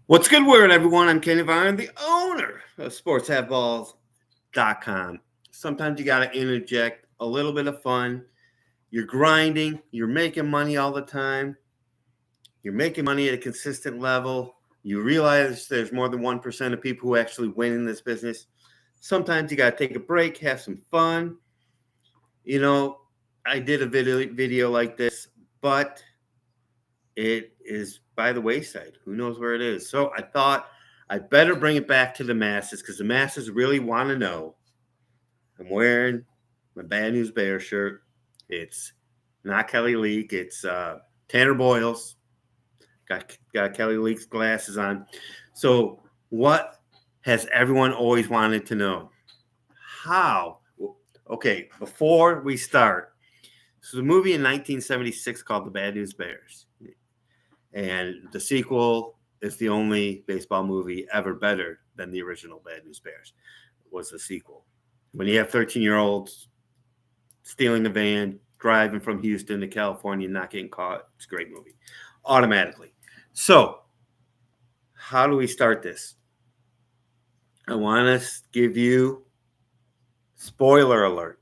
What's good word, everyone? I'm Kenny Vine, the owner of SportsHaveBalls.com. Sometimes you got to interject a little bit of fun. You're grinding, you're making money all the time, you're making money at a consistent level. You realize there's more than 1% of people who actually win in this business. Sometimes you got to take a break, have some fun. You know, I did a video like this, but it is by the wayside. Who knows where it is? So I thought I better bring it back to the masses because the masses really want to know. I'm wearing my Bad News Bear shirt. It's not Kelly Leak. It's Tanner Boyles. Got Kelly Leak's glasses on. So what has everyone always wanted to know? How? Okay, before we start, so the movie in 1976 called The Bad News Bears. And the sequel is the only baseball movie ever better than the original Bad News Bears. Was the sequel. When you have 13-year-olds stealing a van, driving from Houston to California, not getting caught, it's a great movie. Automatically. So, how do we start this? I want to give you spoiler alert.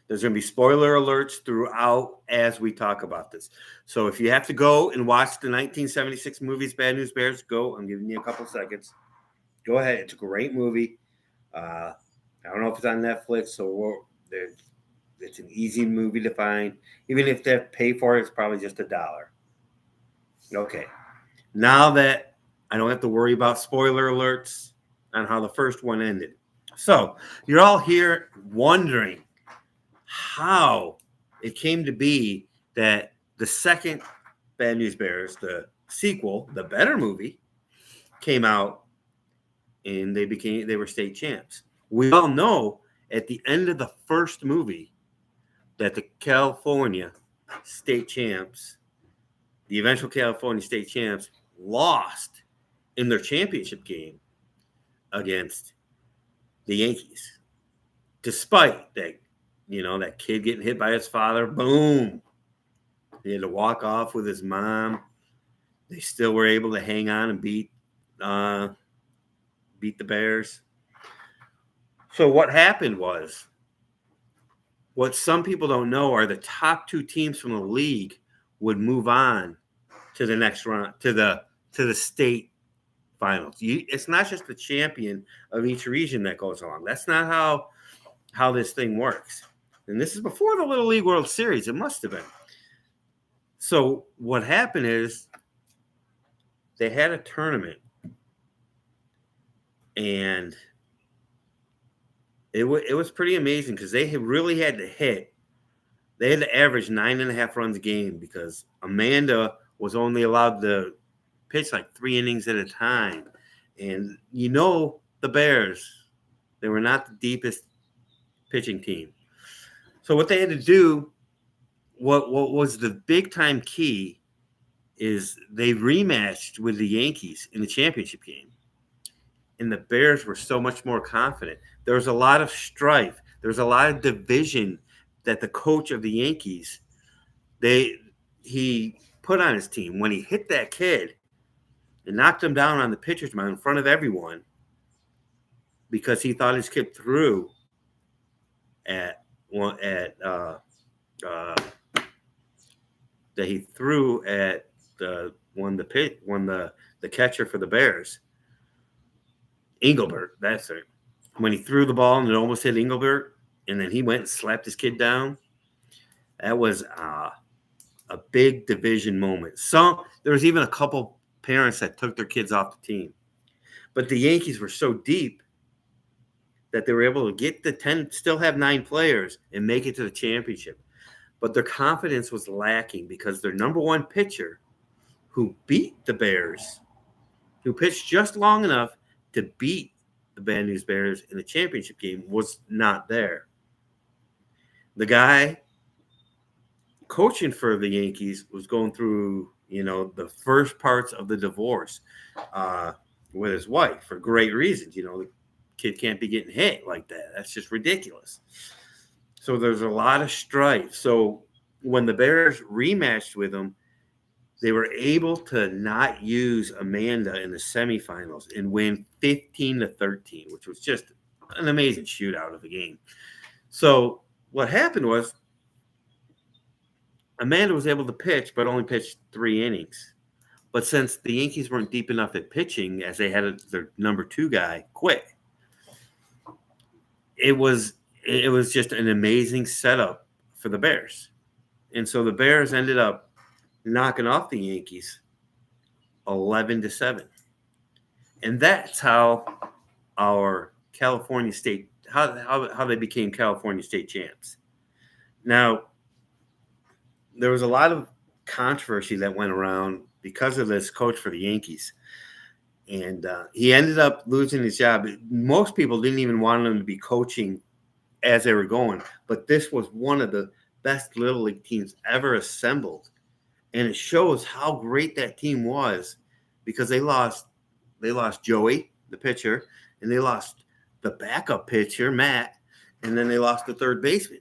There's going to be spoiler alerts throughout as we talk about this. So if you have to go and watch the 1976 movies, Bad News Bears, go. I'm giving you a couple seconds. Go ahead. It's a great movie. I don't know if it's on Netflix or it's an easy movie to find. Even if they have to pay for it, it's probably just $1. Okay. Now that I don't have to worry about spoiler alerts on how the first one ended. So you're all here wondering how it came to be that the second Bad News Bears, the sequel, the better movie, came out and they were state champs. We all know at the end of the first movie that the California state champs, the eventual California state champs, lost in their championship game against the Yankees. Despite that, that kid getting hit by his father, boom. He had to walk off with his mom. They still were able to hang on and beat the Bears. So what happened was, what some people don't know are the top two teams from the league would move on to the next round, to the state finals. It's not just the champion of each region that goes on. That's not how this thing works. And this is before the Little League World Series. It must have been. So what happened is they had a tournament, and it was pretty amazing because they really had to hit. They had to average 9.5 runs a game because Amanda was only allowed to pitch like 3 innings at a time. And the Bears, they were not the deepest pitching team. So what they had to do, what was the big time key, is they rematched with the Yankees in the championship game. And the Bears were so much more confident. There was a lot of strife. There was a lot of division that the coach of the Yankees, he put on his team when he hit that kid and knocked him down on the pitcher's mound in front of everyone because he thought his kid threw that he threw at the catcher for the Bears, Engelbert. That's it. When he threw the ball and it almost hit Engelbert, and then he went and slapped his kid down. That was a big division moment. So there was even a couple parents that took their kids off the team. But the Yankees were so deep that they were able to get the 10, still have 9 players, and make it to the championship. But their confidence was lacking because their number one pitcher, who beat the Bears, who pitched just long enough to beat the Bad News Bears in the championship game, was not there. The guy coaching for the Yankees was going through, the first parts of the divorce with his wife for great reasons. The kid can't be getting hit like that. That's just ridiculous. So there's a lot of strife. So when the Bears rematched with him, they were able to not use Amanda in the semifinals and win 15-13, which was just an amazing shootout of the game. So what happened was Amanda was able to pitch, but only pitched 3 innings. But since the Yankees weren't deep enough at pitching, as they had their number 2 guy quit, it was just an amazing setup for the Bears. And so the Bears ended up knocking off the Yankees 11-7. And that's how our California State how they became California State champs. Now, there was a lot of controversy that went around because of this coach for the Yankees. And he ended up losing his job. Most people didn't even want him to be coaching as they were going. But this was one of the best Little League teams ever assembled. And it shows how great that team was because they lost Joey, the pitcher, and they lost the backup pitcher, Matt, and then they lost the third baseman.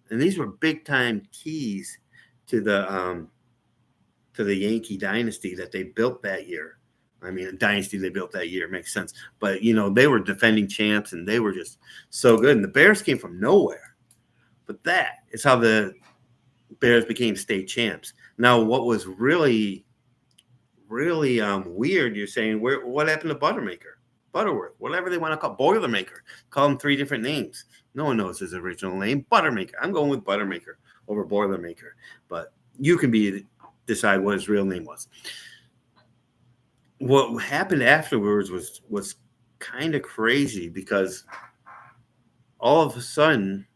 And these were big-time keys to the Yankee dynasty that they built that year. I mean, a dynasty they built that year makes sense. But, they were defending champs, and they were just so good. And the Bears came from nowhere. But that is how the Bears became state champs. Now, what was really, really weird, you're saying, what happened to Butterworth, whatever they want to call Boilermaker. Call him 3 different names. No one knows his original name, Buttermaker. I'm going with Buttermaker over Boilermaker. But you can decide what his real name was. What happened afterwards was kind of crazy because all of a sudden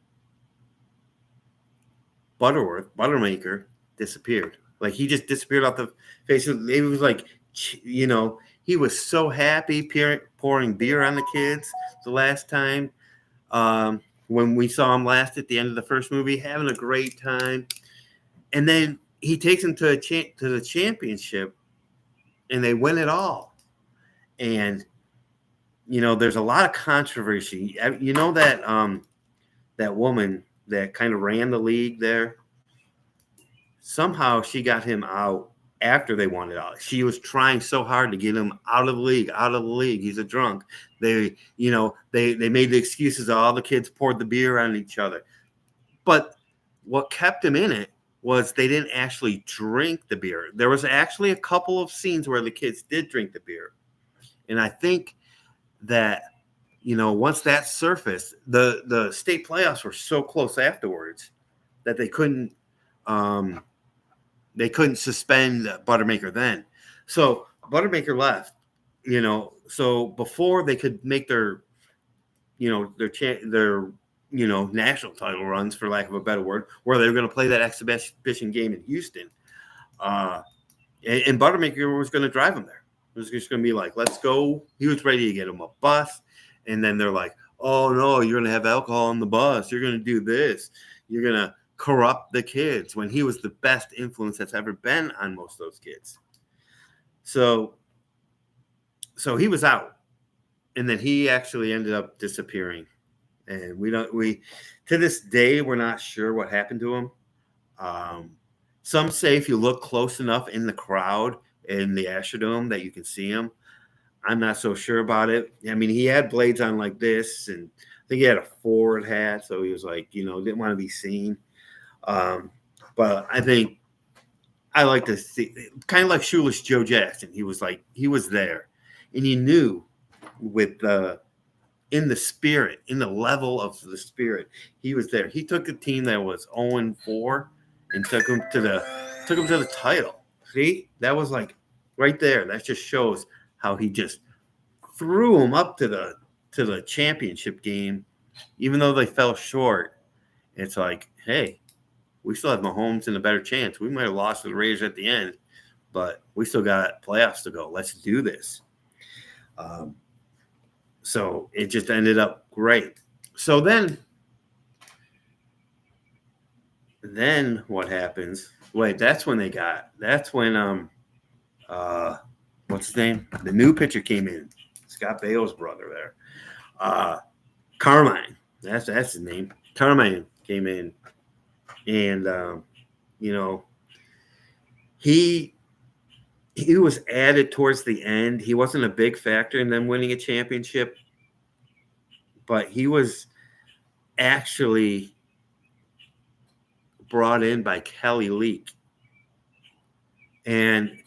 Buttermaker disappeared. Like he just disappeared off the face of it. Was like, he was so happy pouring beer on the kids the last time. When we saw him last at the end of the first movie, having a great time. And then he takes them to the championship and they win it all. And, there's a lot of controversy. That woman that kind of ran the league there, somehow she got him out after they won it all. She was trying so hard to get him out of the league. He's a drunk. They made the excuses. All the kids poured the beer on each other. But what kept him in it was they didn't actually drink the beer. There was actually a couple of scenes where the kids did drink the beer. And I think that, once that surfaced, the state playoffs were so close afterwards that they couldn't suspend Buttermaker then. So Buttermaker left, so before they could make their national title runs, for lack of a better word, where they were going to play that exhibition game in Houston. And Buttermaker was going to drive them there. It was just going to be like, let's go. He was ready to get him a bus. And then they're like, oh, no, you're going to have alcohol on the bus. You're going to do this. You're going to corrupt the kids, when he was the best influence that's ever been on most of those kids. So he was out. And then he actually ended up disappearing. And to this day, we're not sure what happened to him. Some say if you look close enough in the crowd in the Astrodome that you can see him. I'm not so sure about it. I mean, he had blades on like this, and I think he had a forward hat, so he was like, didn't want to be seen. But I think I like to see, kind of like Shoeless Joe Jackson. He was there, and he knew in the spirit, in the level of the spirit, he was there. He took a team that was 0-4 and took him to the title. See, that was like right there. That just shows how he just threw him up to the championship game, even though they fell short. It's like, hey, we still have Mahomes and a better chance. We might have lost to the Raiders at the end, but we still got playoffs to go. Let's do this. So it just ended up great. So then what happens? Wait, that's when what's his name? The new pitcher came in. Scott Bale's brother there. Carmine. That's his name. Carmine came in. And, he he was added towards the end. He wasn't a big factor in them winning a championship, but he was actually brought in by Kelly Leak. And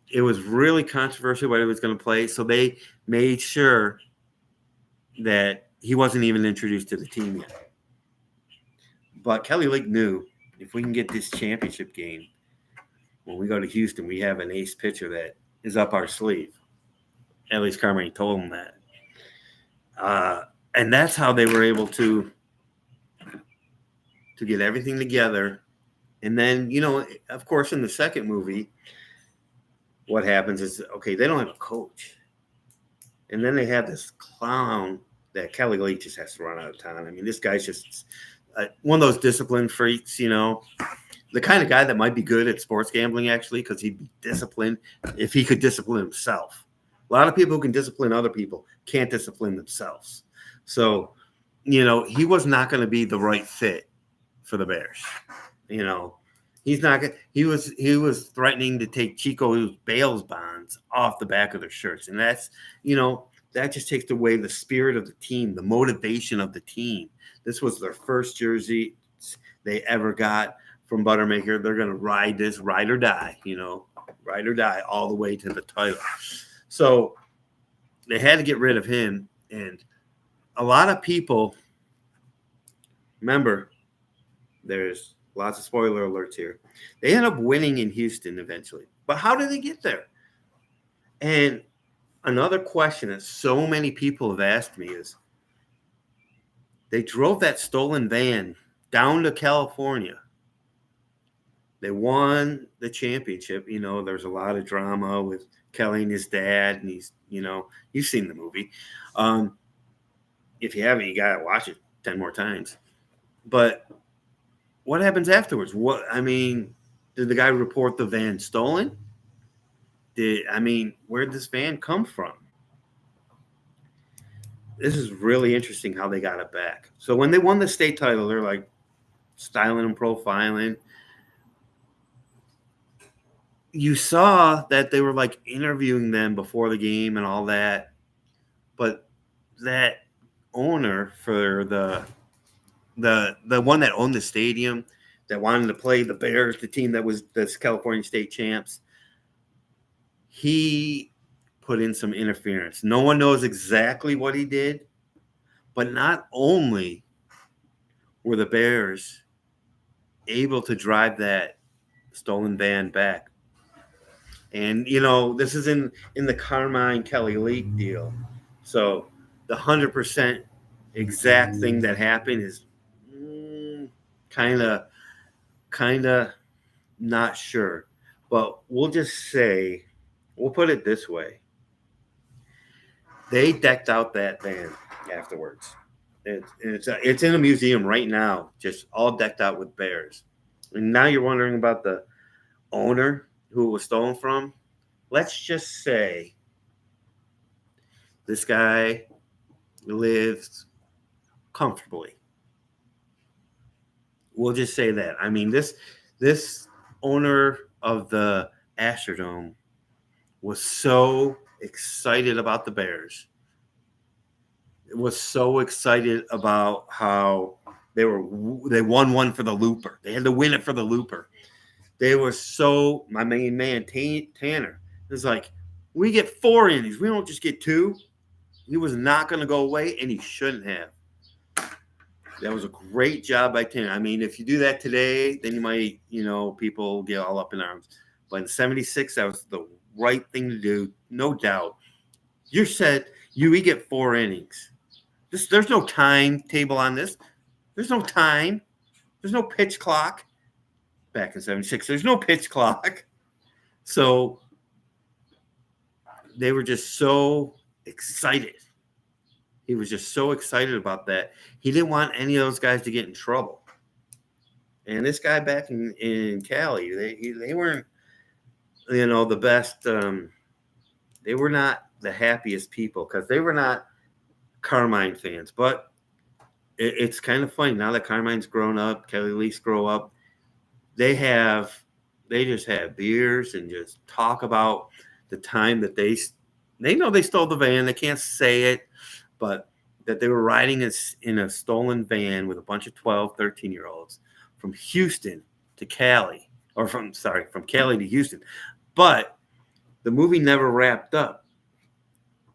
it was really controversial what he was going to play. So they made sure that he wasn't even introduced to the team yet. But Kelly Leak knew if we can get this championship game, when we go to Houston, we have an ace pitcher that is up our sleeve. At least Carmine told him that. And that's how they were able to get everything together. And then, of course, in the second movie, what happens is, okay, they don't have a coach. And then they have this clown that Kelly Leak just has to run out of town. I mean, this guy's just one of those discipline freaks, the kind of guy that might be good at sports gambling, actually, because he'd be disciplined if he could discipline himself. A lot of people who can discipline other people can't discipline themselves. So, he was not going to be the right fit for the Bears. He's not going. He was threatening to take Chico Bale's bonds off the back of their shirts, and that's that just takes away the spirit of the team, the motivation of the team. This was their first jersey they ever got from Buttermaker. They're going to ride this, ride or die, ride or die all the way to the title. So they had to get rid of him, and a lot of people remember. There's lots of spoiler alerts here. They end up winning in Houston eventually. But how did they get there? And another question that so many people have asked me is, they drove that stolen van down to California. They won the championship. There's a lot of drama with Kelly and his dad. And he's, you've seen the movie. If you haven't, you got to watch it 10 more times. But what happens afterwards? Did the guy report the van stolen? Where'd this van come from? This is really interesting how they got it back. So when they won the state title, they're like styling and profiling. You saw that they were like interviewing them before the game and all that. But that owner for the one that owned the stadium, that wanted to play the Bears, the team that was the California state champs, he put in some interference. No one knows exactly what he did, but not only were the Bears able to drive that stolen van back, and this is in the Carmine Kelly Leak deal, so the 100% exact thing that happened is kind of not sure, but we'll just say, we'll put it this way. They decked out that van afterwards. It's in a museum right now, just all decked out with bears. And now you're wondering about the owner who it was stolen from. Let's just say this guy lives comfortably. We'll just say that. This owner of the Astrodome was so excited about the Bears. It was so excited about how they won one for the Looper. They had to win it for the Looper. They were so, my main man, Tanner, was like, we get 4 innings. We don't just get 2. He was not going to go away, and he shouldn't have. That was a great job by Tanner. If you do that today, then you might, people get all up in arms. But in 76, that was the right thing to do, no doubt. You said we get 4 innings. There's no timetable on this. There's no time. There's no pitch clock. Back in 76, there's no pitch clock. So they were just so excited. He was just so excited about that. He didn't want any of those guys to get in trouble. And this guy back in Cali, they weren't, the best. They were not the happiest people because they were not Carmine fans. But it's kind of funny now that Carmine's grown up, Kelly Leak's grow up. They have They just have beers and just talk about the time that they know they stole the van. They can't say it, but that they were riding in a stolen van with a bunch of 12, 13-year-olds from Houston to Cali, or from Cali to Houston. But the movie never wrapped up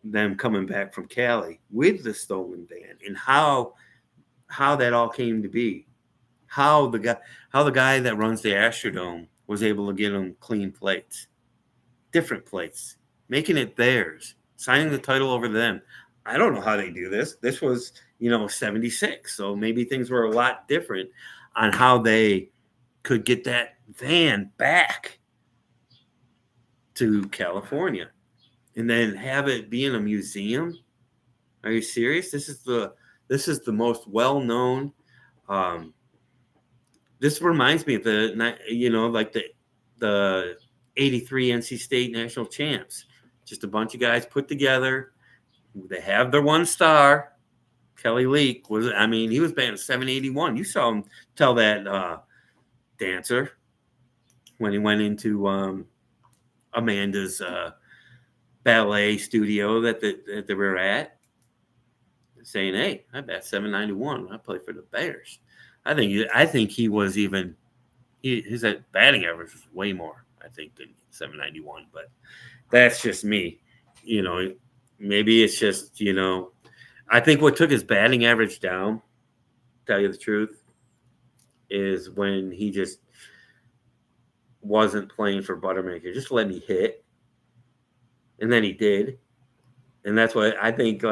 them coming back from Cali with the stolen van, and how that all came to be. How the guy that runs the Astrodome was able to get them clean plates, different plates, making it theirs, signing the title over to them. I don't know how they do this. This was, 76. So maybe things were a lot different on how they could get that van back to California and then have it be in a museum. Are you serious? This is the most well-known. This reminds me of the 83 NC State national champs. Just a bunch of guys put together. They have their one star. Kelly Leak he was batting 781. You saw him tell that dancer when he went into Amanda's ballet studio that they were at, saying, "Hey, I bat 791 when I play for the Bears." I think he was even his batting average was way more, I think, than 791. But that's just me. Maybe it's just I think what took his batting average down, to tell you the truth, is when he just wasn't playing for Buttermaker. Just let me hit. And then he did. And that's why I think,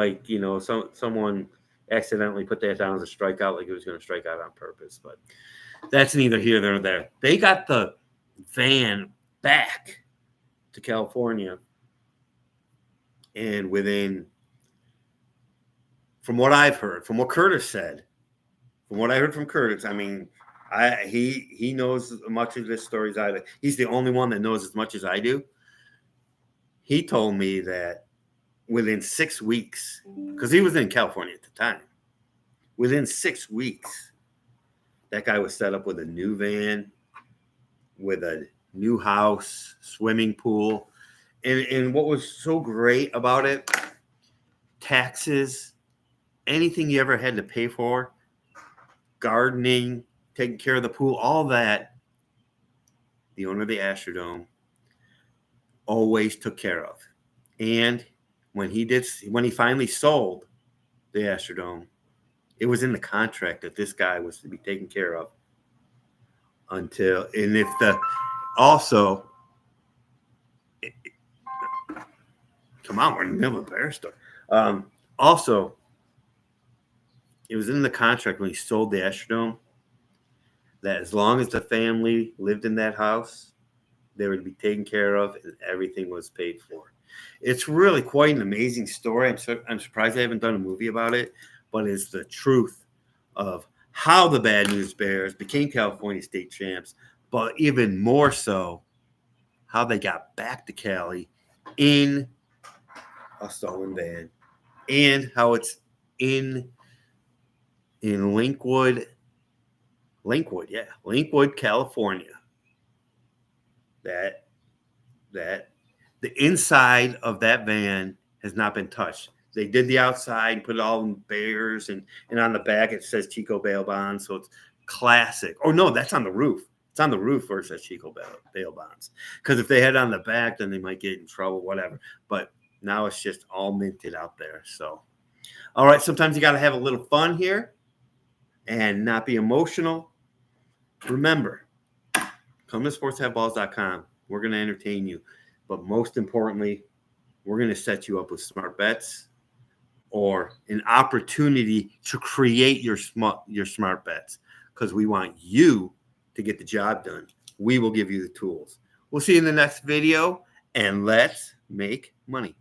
someone accidentally put that down as a strikeout, like he was going to strike out on purpose. But that's neither here nor there. They got the van back to California. And from what I've heard, from what Curtis said, from what I heard from Curtis, he knows as much of this story as I do. He's the only one that knows as much as I do. He told me that within 6 weeks, because he was in California at the time, within 6 weeks, that guy was set up with a new van, with a new house, swimming pool. And what was so great about it, taxes, anything you ever had to pay for, gardening, taking care of the pool, all that, the owner of the Astrodome always took care of. And when he finally sold the Astrodome, it was in the contract that this guy was to be taken care of come on, we're in the middle of a bear story. Also, it was in the contract when he sold the Astrodome that as long as the family lived in that house, they would be taken care of and everything was paid for. It's really quite an amazing story. I'm surprised they haven't done a movie about it, but it's the truth of how the Bad News Bears became California state champs, but even more so, how they got back to Cali in a stolen van, and how it's in Linkwood, California. That the inside of that van has not been touched. They did the outside, put it all in bears, and on the back it says Chico Bail Bonds, so it's classic. Oh no, that's on the roof. It's on the roof where it says Chico Bail Bonds. Because if they had it on the back, then they might get in trouble, whatever. But now it's just all minted out there. So, all right, sometimes you got to have a little fun here and not be emotional. Remember, come to sportshaveballs.com. We're going to entertain you. But most importantly, we're going to set you up with smart bets or an opportunity to create your smart bets, because we want you to get the job done. We will give you the tools. We'll see you in the next video, and let's make money.